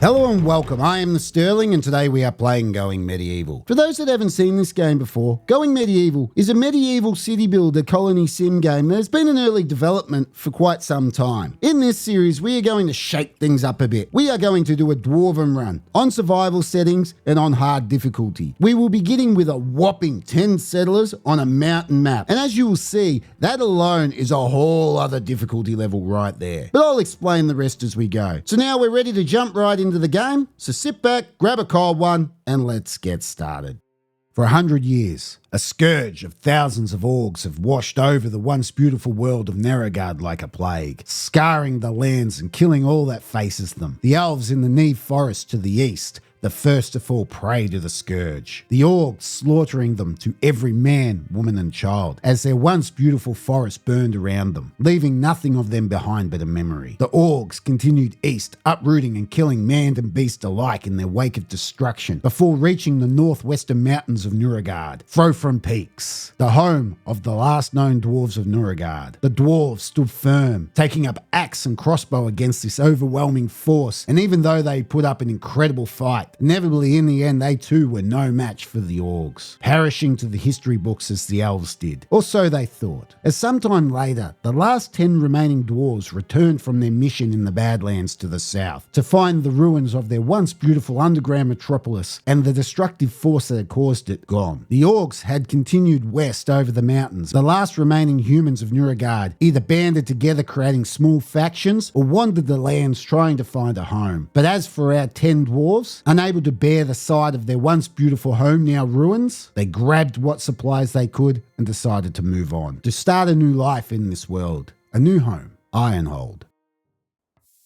Hello and welcome, I am the Sterling and today we are playing Going Medieval. For those that haven't seen this game before, Going Medieval is a medieval city builder colony sim game that has been in early development for quite some time. In this series we are going to shake things up a bit. We are going to do a dwarven run, on survival settings and on hard difficulty. We will be beginning with a whopping 10 settlers on a mountain map, and as you will see, that alone is a whole other difficulty level right there. But I'll explain the rest as we go. So now we're ready to jump right into the game, so sit back, grab a cold one, and let's get started. For 100 years, a scourge of thousands of orcs have washed over the once beautiful world of Norogeard like a plague, scarring the lands and killing all that faces them. The elves in the Nevae forest to the east, the first to fall prey to the scourge. The orcs slaughtering them to every man, woman and child, as their once beautiful forest burned around them, leaving nothing of them behind but a memory. The orcs continued east, uprooting and killing man and beast alike in their wake of destruction, before reaching the northwestern mountains of Norogeard, Frofen peaks, the home of the last known dwarves of Norogeard. The dwarves stood firm, taking up axe and crossbow against this overwhelming force, and even though they put up an incredible fight, inevitably in the end they too were no match for the orcs, perishing to the history books as the elves did. Or so they thought. As sometime later, the last 10 remaining dwarves returned from their mission in the Badlands to the south, to find the ruins of their once beautiful underground metropolis and the destructive force that had caused it gone. The orcs had continued west over the mountains. The last remaining humans of Norogeard either banded together creating small factions or wandered the lands trying to find a home. But as for our 10 dwarves, unable to bear the sight of their once beautiful home now ruins, they grabbed what supplies they could and decided to move on, to start a new life in this world, a new home, Ironhold.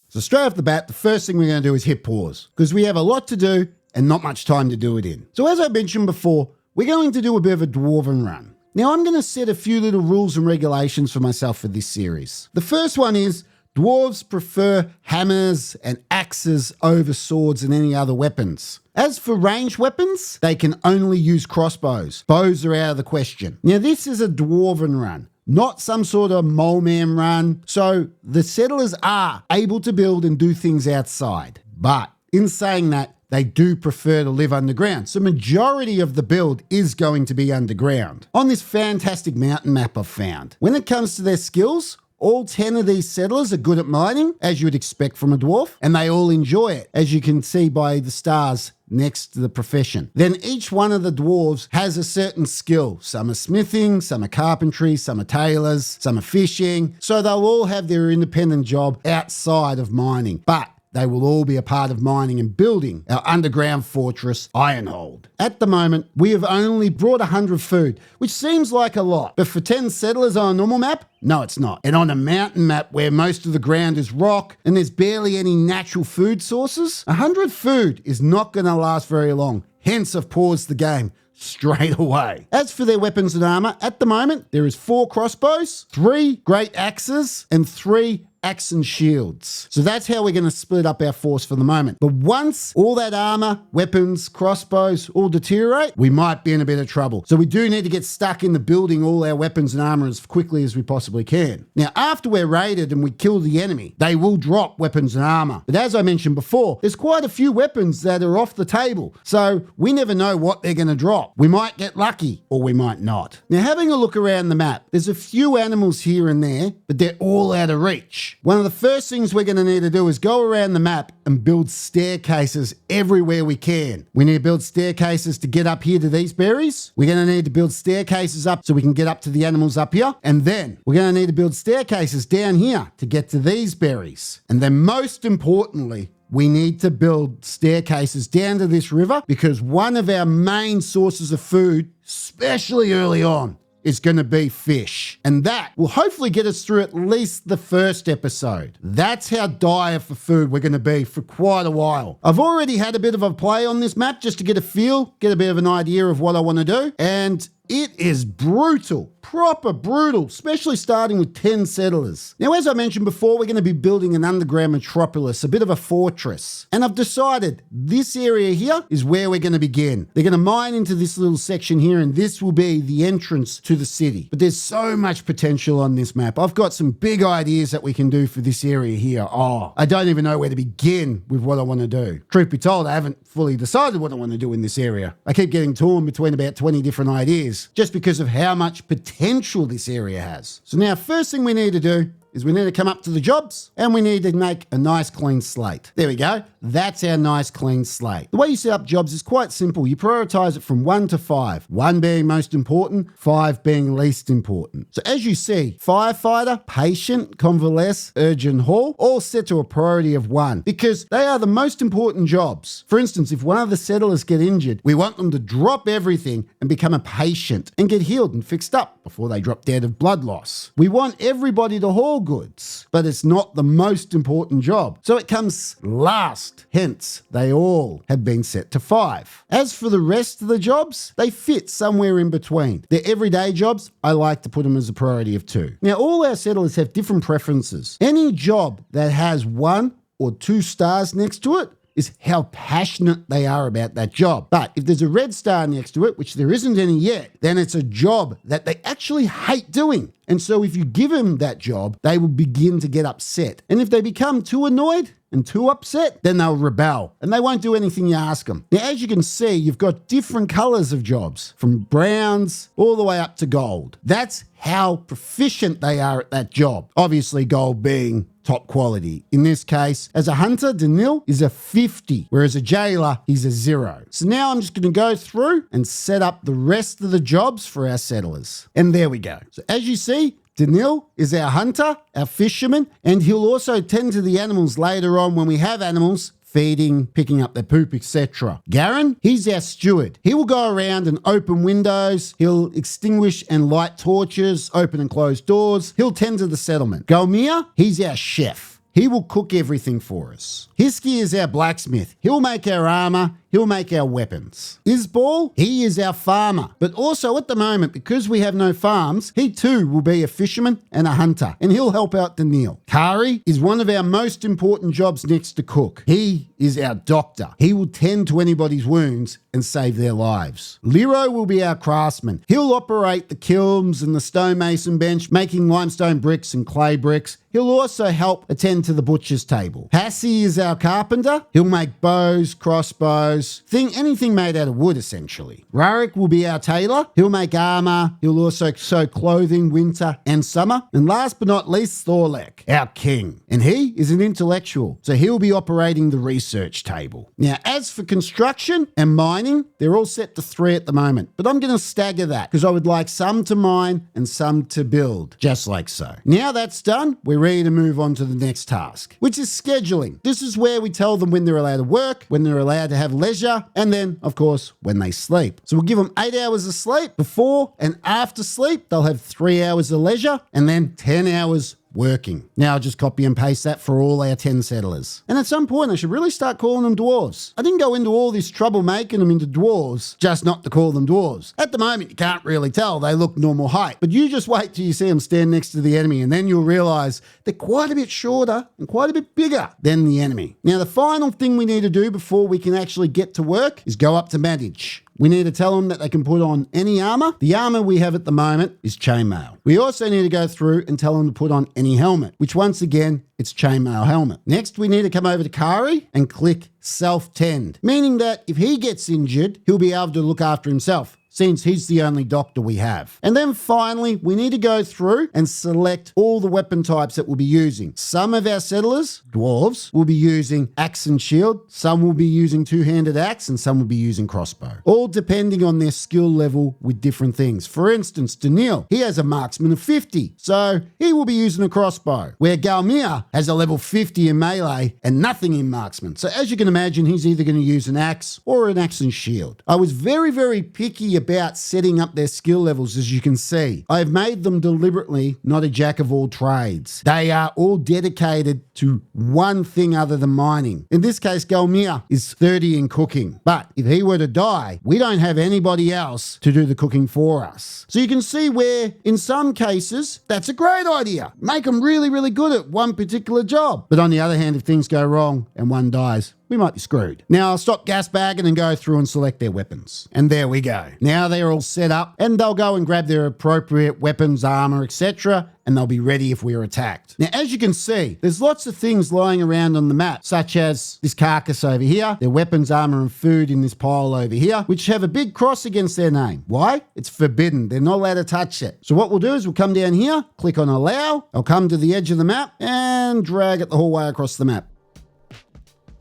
So straight off the bat, the first thing we're going to do is hit pause, because we have a lot to do and not much time to do it in. So as I mentioned before, we're going to do a bit of a dwarven run. Now I'm going to set a few little rules and regulations for myself for this series. The first one is, dwarves prefer hammers and axes over swords and any other weapons. As for ranged weapons, they can only use crossbows. Bows are out of the question. Now this is a dwarven run, not some sort of mole man run, so the settlers are able to build and do things outside. But in saying that, they do prefer to live underground, so majority of the build is going to be underground. On this fantastic mountain map I've found, when it comes to their skills, all 10 of these settlers are good at mining, as you would expect from a dwarf, and they all enjoy it, as you can see by the stars next to the profession. Then each one of the dwarves has a certain skill. Some are smithing, some are carpentry, some are tailors, some are fishing, so they'll all have their independent job outside of mining. But they will all be a part of mining and building our underground fortress, Ironhold. At the moment, we have only brought 100 food, which seems like a lot, but for 10 settlers on a normal map, no it's not. And on a mountain map where most of the ground is rock and there's barely any natural food sources, 100 food is not going to last very long. Hence I've paused the game straight away. As for their weapons and armor, at the moment, there is 4 crossbows, 3 great axes, and 3 axe and shields. So that's how we're going to split up our force for the moment. But once all that armor, weapons, crossbows all deteriorate, we might be in a bit of trouble. So we do need to get stuck into building all our weapons and armor as quickly as we possibly can. Now, after we're raided and we kill the enemy, they will drop weapons and armor. But as I mentioned before, there's quite a few weapons that are off the table. So we never know what they're going to drop. We might get lucky or we might not. Now, having a look around the map, there's a few animals here and there, but they're all out of reach. One of the first things we're going to need to do is go around the map and build staircases everywhere we can. We need to build staircases to get up here to these berries. We're going to need to build staircases up so we can get up to the animals up here. And then we're going to need to build staircases down here to get to these berries. And then most importantly, we need to build staircases down to this river, because one of our main sources of food, especially early on, is going to be fish. And that will hopefully get us through at least the first episode. That's how dire for food we're going to be for quite a while. I've already had a bit of a play on this map just to get a feel, get a bit of an idea of what I want to do. And It is brutal, proper brutal, especially starting with 10 settlers. Now, as I mentioned before, we're going to be building an underground metropolis, a bit of a fortress. And I've decided this area here is where we're going to begin. They're going to mine into this little section here, and this will be the entrance to the city. But there's so much potential on this map. I've got some big ideas that we can do for this area here. Oh, I don't even know where to begin with what I want to do. Truth be told, I haven't fully decided what I want to do in this area. I keep getting torn between about 20 different ideas just because of how much potential this area has. So now, first thing we need to do is we need to come up to the jobs and we need to make a nice clean slate. There we go. That's our nice clean slate. The way you set up jobs is quite simple. You prioritize it from 1 to 5. 1 being most important, 5 being least important. So as you see, firefighter, patient, convalesce, urgent haul, all set to a priority of 1 because they are the most important jobs. For instance, if one of the settlers get injured, we want them to drop everything and become a patient and get healed and fixed up before they drop dead of blood loss. We want everybody to haul goods, but it's not the most important job. So it comes last, hence they all have been set to 5. As for the rest of the jobs, they fit somewhere in between. They're everyday jobs. I like to put them as a priority of 2. Now, all our settlers have different preferences. Any job that has 1 or 2 stars next to it is how passionate they are about that job. But if there's a red star next to it, which there isn't any yet, then it's a job that they actually hate doing. And so if you give them that job, they will begin to get upset. And if they become too annoyed and too upset, then they'll rebel and they won't do anything you ask them. Now, as you can see, you've got different colors of jobs, from browns all the way up to gold. That's how proficient they are at that job. Obviously, gold being top quality. In this case, as a hunter, Danil is a 50, whereas a jailer, he's a 0. So now I'm just going to go through and set up the rest of the jobs for our settlers. And there we go. So as you see, Danil is our hunter, our fisherman, and he'll also tend to the animals later on when we have animals, feeding, picking up their poop, etc. Garen, he's our steward. He will go around and open windows. He'll extinguish and light torches, open and close doors. He'll tend to the settlement. Galmir, he's our chef. He will cook everything for us. Hiski is our blacksmith. He'll make our armor. He'll make our weapons. Isbal, he is our farmer. But also at the moment, because we have no farms, he too will be a fisherman and a hunter, and he'll help out Daniil. Kari is one of our most important jobs next to cook. He is our doctor. He will tend to anybody's wounds and save their lives. Liro will be our craftsman. He'll operate the kilns and the stonemason bench, making limestone bricks and clay bricks. He'll also help attend to the butcher's table. Hassi is our carpenter. He'll make bows, crossbows, anything made out of wood, essentially. Rarik will be our tailor. He'll make armor. He'll also sew clothing, winter and summer. And last but not least, Thorlek, our king. And he is an intellectual, so he'll be operating the research table. Now, as for construction and mining, they're all set to 3 at the moment, but I'm going to stagger that because I would like some to mine and some to build, just like so. Now that's done, we're ready to move on to the next task, which is scheduling. This is where we tell them when they're allowed to work, when they're allowed to have leisure, and then, of course, when they sleep. So we'll give them 8 hours of sleep. Before and after sleep, they'll have 3 hours of leisure and then 10 hours working. Now I'll just copy and paste that for all our 10 settlers. And at some point, I should really start calling them dwarves. I didn't go into all this trouble making them into dwarves just not to call them dwarves. At the moment, you can't really tell. They look normal height. But you just wait till you see them stand next to the enemy, and then you'll realize they're quite a bit shorter and quite a bit bigger than the enemy. Now, the final thing we need to do before we can actually get to work is go up to manage. We need to tell them that they can put on any armor. The armor we have at the moment is chainmail. We also need to go through and tell them to put on any helmet, which once again, it's chainmail helmet. Next, we need to come over to Kari and click self-tend, meaning that if he gets injured, he'll be able to look after himself, since he's the only doctor we have. And then finally, we need to go through and select all the weapon types that we'll be using. Some of our settlers, dwarves, will be using axe and shield. Some will be using two-handed axe, and some will be using crossbow. All depending on their skill level with different things. For instance, Danil, he has a marksman of 50, so he will be using a crossbow, where Galmir has a level 50 in melee and nothing in marksman. So as you can imagine, he's either going to use an axe or an axe and shield. I was very, very picky about setting up their skill levels, as you can see. I've made them deliberately not a jack of all trades. They are all dedicated to one thing other than mining. In this case, Galmir is 30 in cooking. But if he were to die, we don't have anybody else to do the cooking for us. So you can see where, in some cases, that's a great idea. Make them really, really good at one particular job. But on the other hand, if things go wrong and one dies, we might be screwed. Now I'll stop gas bagging and go through and select their weapons. And there we go. Now they're all set up and they'll go and grab their appropriate weapons, armor, etc. and they'll be ready if we're attacked. Now, as you can see, there's lots of things lying around on the map, such as this carcass over here, their weapons, armor, and food in this pile over here, which have a big cross against their name. Why? It's forbidden. They're not allowed to touch it. So what we'll do is we'll come down here, click on allow, I'll come to the edge of the map and drag it the whole way across the map.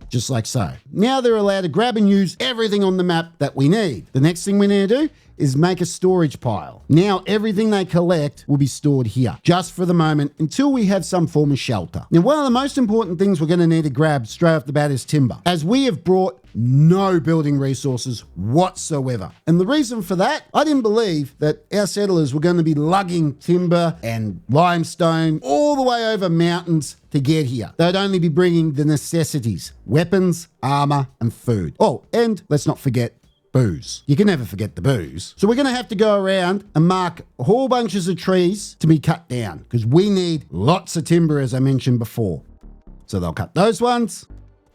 Just like so. Now they're allowed to grab and use everything on the map that we need. The next thing we need to do is make a storage pile. Now everything they collect will be stored here, just for the moment, until we have some form of shelter. Now one of the most important things we're going to need to grab straight off the bat is timber, as we have brought no building resources whatsoever. And the reason for that, I didn't believe that our settlers were going to be lugging timber and limestone all the way over mountains to get here. They'd only be bringing the necessities: weapons, armor, and food. Oh, and let's not forget booze. You can never forget the booze. So we're going to have to go around and mark whole bunches of trees to be cut down, because we need lots of timber, as I mentioned before. So they'll cut those ones.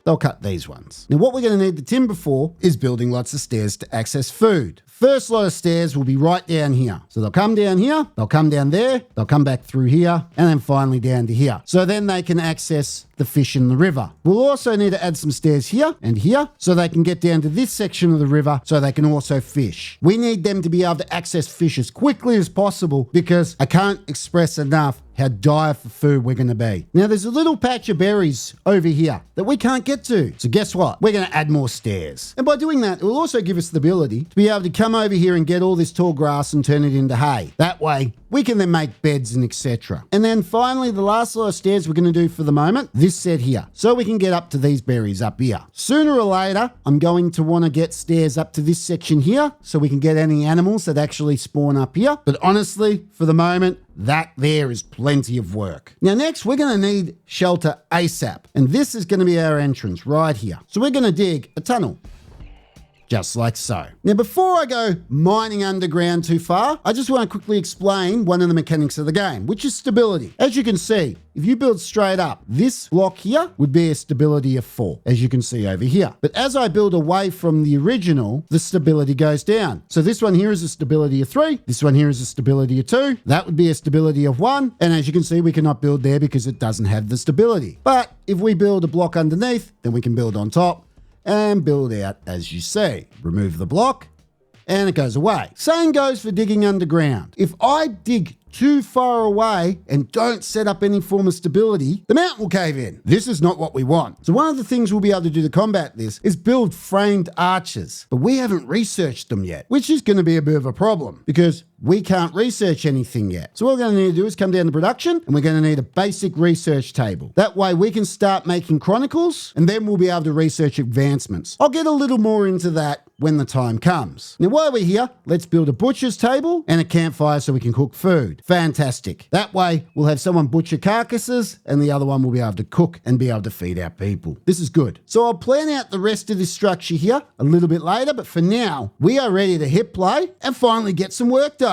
They'll cut these ones. Now what we're going to need the timber for is building lots of stairs to access food. First lot of stairs will be right down here. So they'll come down here, they'll come down there, they'll come back through here, and then finally down to here. So then they can access the fish in the river. We'll also need to add some stairs here and here so they can get down to this section of the river so they can also fish. We need them to be able to access fish as quickly as possible, because I can't express enough how dire for food we're going to be. Now there's a little patch of berries over here that we can't get to. So guess what? We're going to add more stairs. And by doing that, it will also give us the ability to be able to come over here and get all this tall grass and turn it into hay. That way, we can then make beds and etc. And then finally, the last lot of stairs we're going to do for the moment, this set here, so we can get up to these berries up here. Sooner or later, I'm going to want to get stairs up to this section here so we can get any animals that actually spawn up here. But honestly, for the moment, that there is plenty of work. Now next, we're going to need shelter ASAP. And this is going to be our entrance right here. So we're going to dig a tunnel. Just like so. Now, before I go mining underground too far, I just want to quickly explain one of the mechanics of the game, which is stability. As you can see, if you build straight up, this block here would be a stability of 4, as you can see over here. But as I build away from the original, the stability goes down. So this one here is a stability of 3. This one here is a stability of 2. That would be a stability of 1. And as you can see, we cannot build there because it doesn't have the stability. But if we build a block underneath, then we can build on top and build out as you see. Remove the block and it goes away. Same goes for digging underground. If I dig too far away and don't set up any form of stability, the mountain will cave in. This is not what we want. So one of the things we'll be able to do to combat this is build framed arches, but we haven't researched them yet, which is going to be a bit of a problem because we can't research anything yet. So what we're going to need to do is come down to production and we're going to need a basic research table. That way we can start making chronicles and then we'll be able to research advancements. I'll get a little more into that when the time comes. Now while we're here, let's build a butcher's table and a campfire so we can cook food. Fantastic. That way we'll have someone butcher carcasses and the other one will be able to cook and be able to feed our people. This is good. So I'll plan out the rest of this structure here a little bit later, but for now, we are ready to hit play and finally get some work done.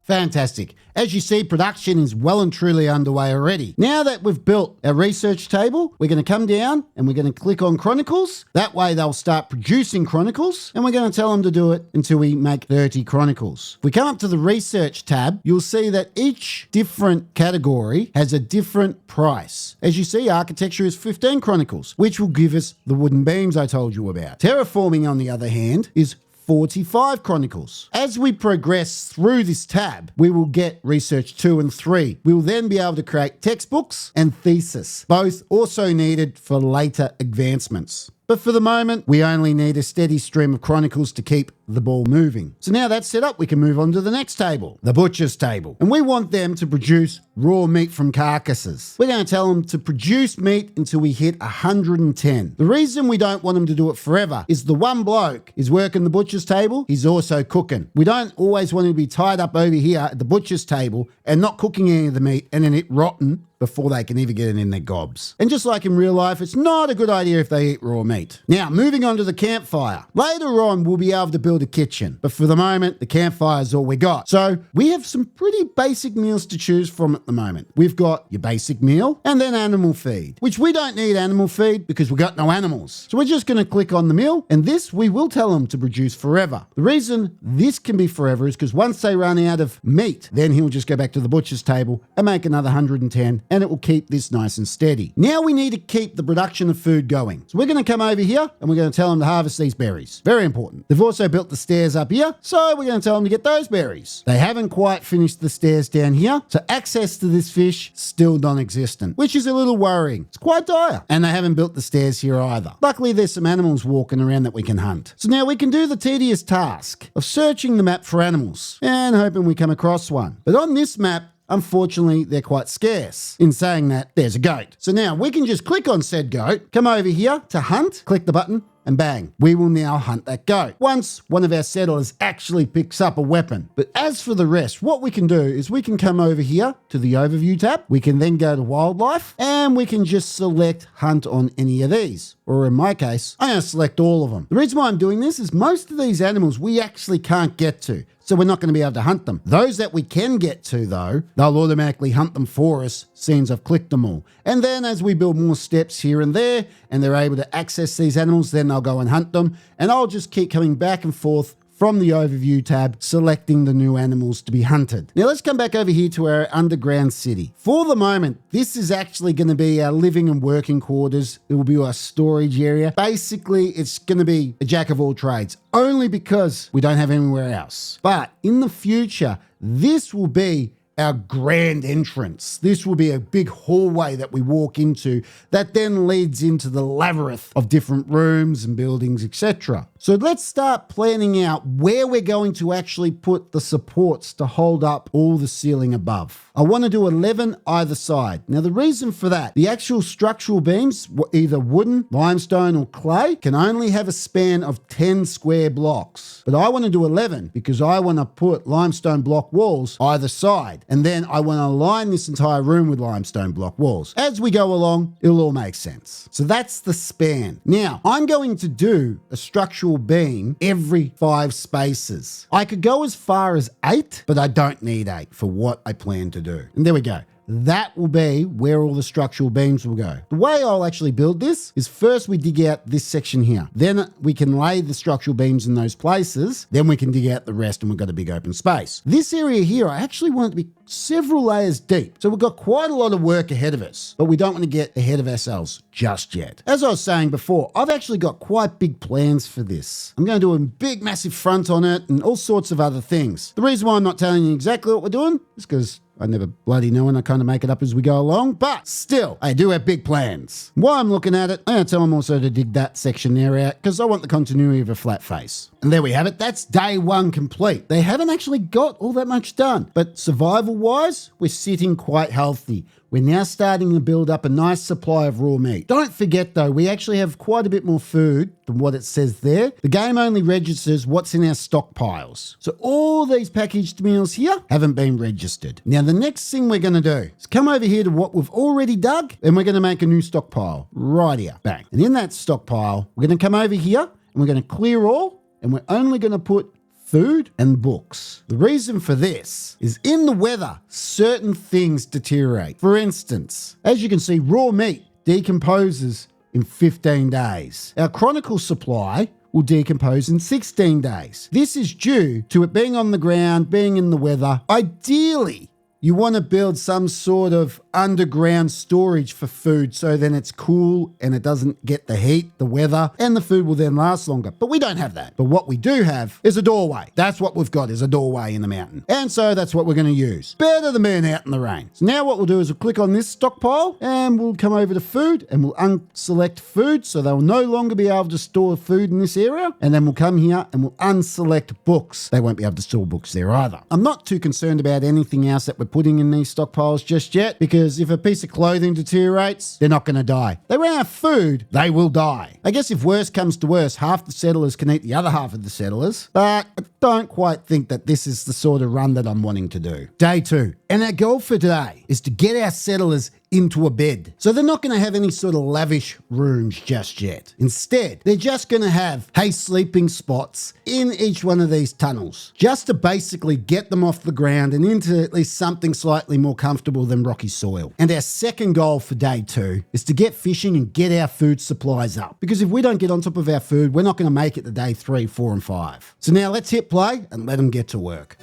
Fantastic. As you see, production is well and truly underway already. Now that we've built our research table, we're going to come down and we're going to click on Chronicles. That way they'll start producing Chronicles and we're going to tell them to do it until we make 30 Chronicles. If we come up to the Research tab, you'll see that each different category has a different price. As you see, Architecture is 15 Chronicles, which will give us the wooden beams I told you about. Terraforming, on the other hand, is 45 Chronicles. As we progress through this tab, we will get Research 2 and 3. We will then be able to create textbooks and thesis, both also needed for later advancements. But for the moment, we only need a steady stream of Chronicles to keep the ball moving. So now that's set up, we can move on to the next table, the butcher's table. And we want them to produce raw meat from carcasses. We're going to tell them to produce meat until we hit 110. The reason we don't want them to do it forever is the one bloke is working the butcher's table, he's also cooking. We don't always want him to be tied up over here at the butcher's table and not cooking any of the meat and then it rotten before they can even get it in their gobs. And just like in real life, it's not a good idea if they eat raw meat. Now, moving on to the campfire. Later on, we'll be able to build a kitchen, but for the moment, the campfire is all we got. So we have some pretty basic meals to choose from at the moment. We've got your basic meal and then animal feed, which we don't need animal feed because we got no animals. So we're just going to click on the meal, and this we will tell them to produce forever. The reason this can be forever is because once they run out of meat, then he'll just go back to the butcher's table and make another 110, and it will keep this nice and steady. Now we need to keep the production of food going. So we're going to come over here and we're going to tell them to harvest these berries. Very important. They've also built the stairs up here, so we're going to tell them to get those berries. They haven't quite finished the stairs down here, so access to this fish still non-existent, which is a little worrying. It's quite dire. And they haven't built the stairs here either. Luckily, there's some animals walking around that we can hunt. So now we can do the tedious task of searching the map for animals and hoping we come across one. But on this map, unfortunately, they're quite scarce. In saying that, there's a goat. So now we can just click on said goat, come over here to hunt, click the button, and bang, we will now hunt that goat once one of our settlers actually picks up a weapon. But as for the rest, what we can do is we can come over here to the overview tab. We can then go to wildlife and we can just select hunt on any of these. Or in my case, I'm going to select all of them. The reason why I'm doing this is most of these animals we actually can't get to, so we're not going to be able to hunt them. Those that we can get to, though, they'll automatically hunt them for us, since I've clicked them all. And then as we build more steps here and there, and they're able to access these animals, then they'll go and hunt them. And I'll just keep coming back and forth from the overview tab, selecting the new animals to be hunted. Now let's come back over here to our underground city. For the moment, this is actually going to be our living and working quarters. It will be our storage area. Basically, it's going to be a jack of all trades, only because we don't have anywhere else. But in the future, this will be our grand entrance. This will be a big hallway that we walk into that then leads into the labyrinth of different rooms and buildings, etc. So let's start planning out where we're going to actually put the supports to hold up all the ceiling above. I want to do 11 either side. Now the reason for that, the actual structural beams, either wooden, limestone or clay, can only have a span of 10 square blocks. But I want to do 11 because I want to put limestone block walls either side. And then I want to align this entire room with limestone block walls. As we go along, it'll all make sense. So that's the span. Now, I'm going to do a structural beam every 5 spaces. I could go as far as 8, but I don't need 8 for what I plan to do. And there we go. That will be where all the structural beams will go. The way I'll actually build this is first we dig out this section here. Then we can lay the structural beams in those places. Then we can dig out the rest and we've got a big open space. This area here, I actually want it to be several layers deep. So we've got quite a lot of work ahead of us, but we don't want to get ahead of ourselves just yet. As I was saying before, I've actually got quite big plans for this. I'm going to do a big, massive front on it and all sorts of other things. The reason why I'm not telling you exactly what we're doing is because I never bloody know, and I kind of make it up as we go along. But still, I do have big plans. While I'm looking at it, I'm going to tell them also to dig that section there out because I want the continuity of a flat face. And there we have it. That's day 1 complete. They haven't actually got all that much done. But survival-wise, we're sitting quite healthy. We're now starting to build up a nice supply of raw meat. Don't forget though, we actually have quite a bit more food than what it says there. The game only registers what's in our stockpiles. So all these packaged meals here haven't been registered. Now the next thing we're going to do is come over here to what we've already dug, and we're going to make a new stockpile right here. Bang. And in that stockpile, we're going to come over here and we're going to clear all, and we're only going to put food and books. The reason for this is in the weather, certain things deteriorate. For instance, as you can see, raw meat decomposes in 15 days. Our chronicle supply will decompose in 16 days. This is due to it being on the ground, being in the weather. Ideally, you want to build some sort of underground storage for food, so then it's cool and it doesn't get the heat, the weather, and the food will then last longer. But we don't have that. But what we do have is a doorway. That's what we've got, is a doorway in the mountain. And so that's what we're going to use. Better than being out in the rain. So now what we'll do is we'll click on this stockpile and we'll come over to food and we'll unselect food, so they'll no longer be able to store food in this area. And then we'll come here and we'll unselect books. They won't be able to store books there either. I'm not too concerned about anything else that we're putting in these stockpiles just yet, because if a piece of clothing deteriorates, they're not going to die. They run out of food, they will die. I guess if worse comes to worse, half the settlers can eat the other half of the settlers, but I don't quite think that this is the sort of run that I'm wanting to do. Day 2. And our goal for today is to get our settlers into a bed. So they're not going to have any sort of lavish rooms just yet. Instead, they're just going to have sleeping spots in each one of these tunnels, just to basically get them off the ground and into at least something slightly more comfortable than rocky soil. And our second goal for day 2 is to get fishing and get our food supplies up, because if we don't get on top of our food, we're not going to make it to day 3, 4, and 5. So now let's hit play and let them get to work.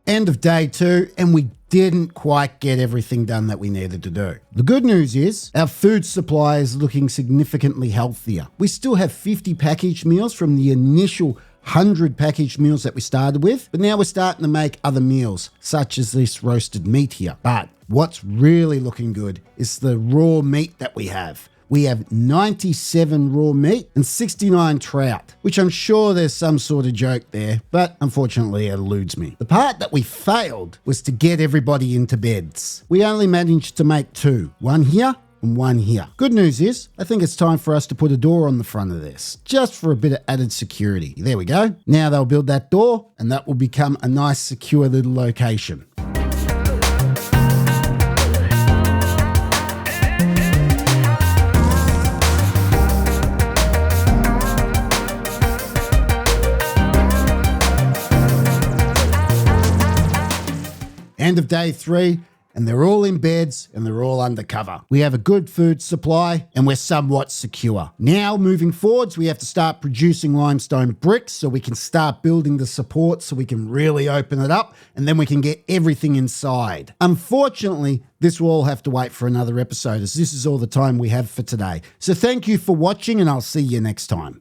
End of day 2, and we didn't quite get everything done that we needed to do. The good news is our food supply is looking significantly healthier. We still have 50 packaged meals from the initial 100 packaged meals that we started with, but now we're starting to make other meals, such as this roasted meat here. But what's really looking good is the raw meat that we have. We have 97 raw meat and 69 trout, which I'm sure there's some sort of joke there, but unfortunately it eludes me. The part that we failed was to get everybody into beds. We only managed to make 2, one here and one here. Good news is, I think it's time for us to put a door on the front of this, just for a bit of added security. There we go. Now they'll build that door and that will become a nice secure little location. End of day 3, and they're all in beds and they're all under cover. We have a good food supply and we're somewhat secure. Now, moving forwards, we have to start producing limestone bricks so we can start building the support so we can really open it up, and then we can get everything inside. Unfortunately, this will all have to wait for another episode, as this is all the time we have for today. So thank you for watching, and I'll see you next time.